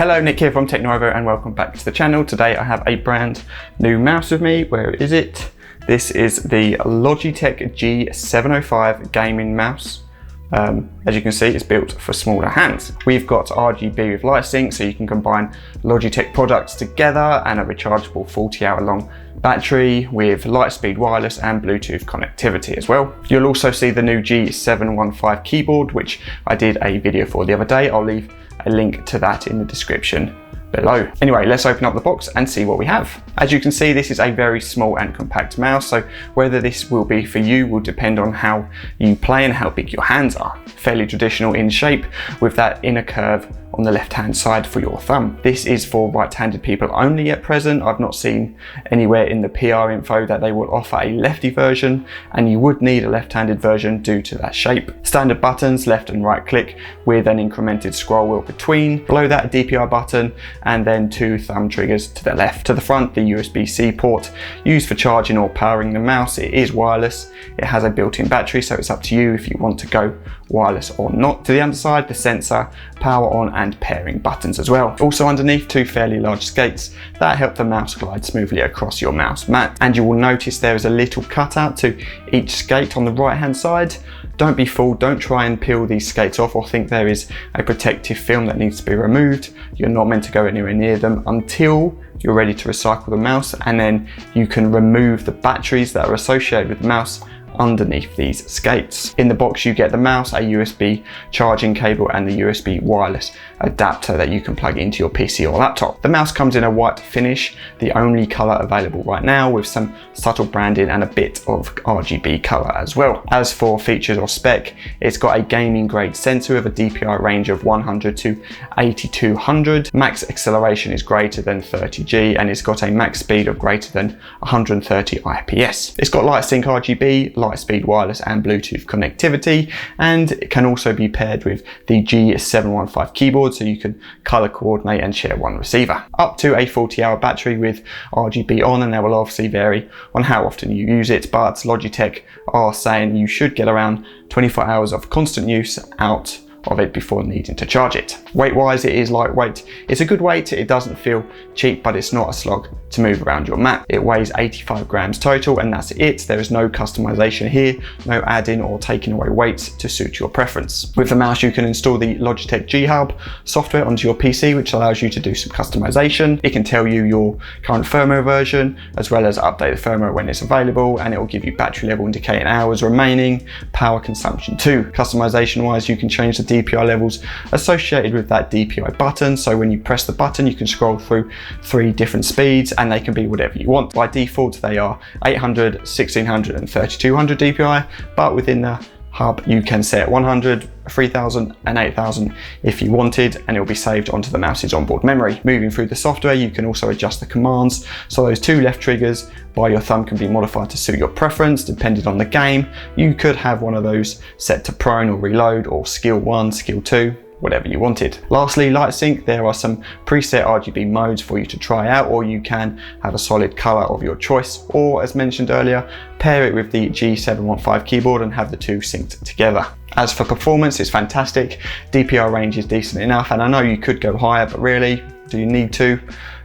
Hello, Nick here from TechNuovo and welcome back to the channel. Today I have a brand new mouse with me. Where is it? This is the Logitech G705 gaming mouse. As you can see, it's built for smaller hands. We've got RGB with light sync, so you can combine Logitech products together, and a rechargeable 40-hour long battery with light speed wireless and Bluetooth connectivity as well. You'll also see the new G705 keyboard, which I did a video for the other day. I'll leave a link to that in the description below. Anyway, let's open up the box and see what we have. As you can see, this is a very small and compact mouse, so whether this will be for you will depend on how you play and how big your hands are. Fairly traditional in shape, with that inner curve on the left hand side for your thumb. This is for right-handed people only at present. I've not seen anywhere in the PR info that they will offer a lefty version, and you would need a left-handed version due to that shape. Standard buttons, left and right click, with an incremented scroll wheel between. Below that, a DPI button, and then two thumb triggers to the left. To the front, the USB-C port used for charging or powering the mouse. It is wireless. It has a built-in battery, so it's up to you if you want to go wireless or not. To the underside, the sensor, power on and pairing buttons as well. Also underneath, two fairly large skates that help the mouse glide smoothly across your mouse mat. And you will notice there is a little cutout to each skate on the right hand side. Don't be fooled, don't try and peel these skates off or think there is a protective film that needs to be removed. You're not meant to go anywhere near them until you're ready to recycle the mouse, and then you can remove the batteries that are associated with the mouse underneath these skates. In the box you get the mouse, a USB charging cable and the USB wireless adapter that you can plug into your PC or laptop. The mouse comes in a white finish, the only colour available right now, with some subtle branding and a bit of RGB colour as well. As for features or spec, it's got a gaming grade sensor with a DPI range of 100 to 8200. Max acceleration is greater than 30G, and it's got a max speed of greater than 130 IPS. It's got light sync RGB, light speed wireless and Bluetooth connectivity, and it can also be paired with the G715 keyboard, so you can color coordinate and share one receiver. Up to a 40-hour battery with RGB on, and that will obviously vary on how often you use it, but Logitech are saying you should get around 24 hours of constant use out of it before needing to charge it. Weight wise, it is lightweight. It's a good weight. It doesn't feel cheap, but it's not a slog to move around your mat. It weighs 85 grams total, and that's it. There is no customization here, no adding or taking away weights to suit your preference. With the mouse, you can install the Logitech G Hub software onto your PC, which allows you to do some customization. It can tell you your current firmware version, as well as update the firmware when it's available, and it will give you battery level indicating hours remaining, power consumption too. Customization wise, you can change the DPI levels associated with that DPI button. So when you press the button, you can scroll through 3 different speeds, and they can be whatever you want. By default, they are 800, 1600 and 3200 DPI, but within the Hub you can set 100, 3000 and 8000 if you wanted, and it will be saved onto the mouse's onboard memory. Moving through the software, you can also adjust the commands, so those 2 left triggers by your thumb can be modified to suit your preference depending on the game. You could have one of those set to prone or reload, or skill 1, skill 2, whatever you wanted. Lastly, light sync. There are some preset RGB modes for you to try out, or you can have a solid color of your choice, or as mentioned earlier, pair it with the G715 keyboard and have the two synced together. As for performance, it's fantastic. DPI range is decent enough, and I know you could go higher, but really, do you need to?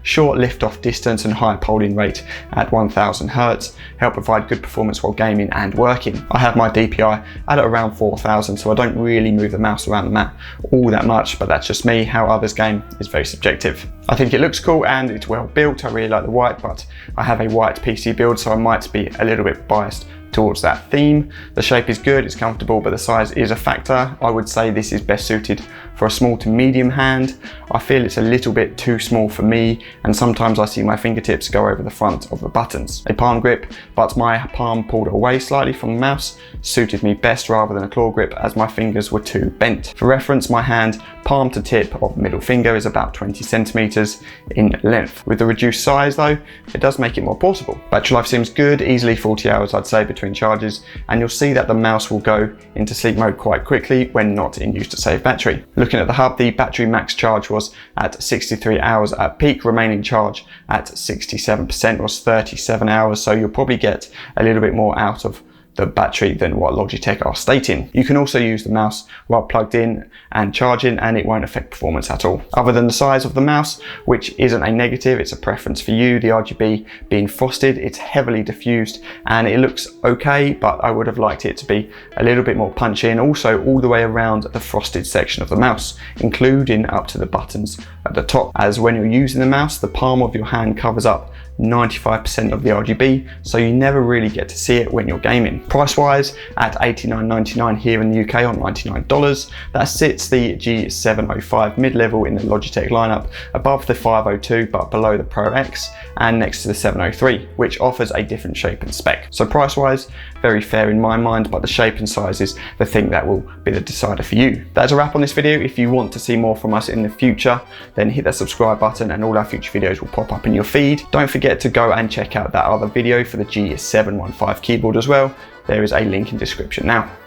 Short lift-off distance and high polling rate at 1000 Hz help provide good performance while gaming and working. I have my DPI at around 4000, so I don't really move the mouse around the mat all that much, but that's just me. How others game is very subjective. I think it looks cool and it's well built. I really like the white, but I have a white PC build, so I might be a little bit biased towards that theme. The shape is good, it's comfortable, but the size is a factor. I would say this is best suited for a small to medium hand. I feel it's a little bit too small for me, and sometimes I see my fingertips go over the front of the buttons. A palm grip, but my palm pulled away slightly from the mouse, suited me best rather than a claw grip, as my fingers were too bent. For reference, my hand palm to tip of middle finger is about 20 centimeters in length. With the reduced size though, it does make it more portable. Battery life seems good, easily 40 hours I'd say between charges, and you'll see that the mouse will go into sleep mode quite quickly when not in use to save battery. Looking at the hub, the battery max charge was at 63 hours at peak, remaining charge at 67% was 37 hours, so you'll probably get a little bit more out of the battery than what Logitech are stating. You can also use the mouse while plugged in and charging, and it won't affect performance at all. Other than the size of the mouse, which isn't a negative, it's a preference for you, the RGB being frosted, it's heavily diffused and it looks okay, but I would have liked it to be a little bit more punchy, and also all the way around the frosted section of the mouse, including up to the buttons at the top, as when you're using the mouse, the palm of your hand covers up 95% of the RGB, so you never really get to see it when you're gaming. Price wise, at $89.99 here in the UK, on $99, that sits the G705 mid-level in the Logitech lineup above the 502 but below the Pro X, and next to the 703, which offers a different shape and spec. So price wise, very fair in my mind, but the shape and size is the thing that will be the decider for you. That's a wrap on this video. If you want to see more from us in the future, then hit that subscribe button and all our future videos will pop up in your feed. Don't forget to go and check out that other video for the G715 keyboard as well. There is a link in description now.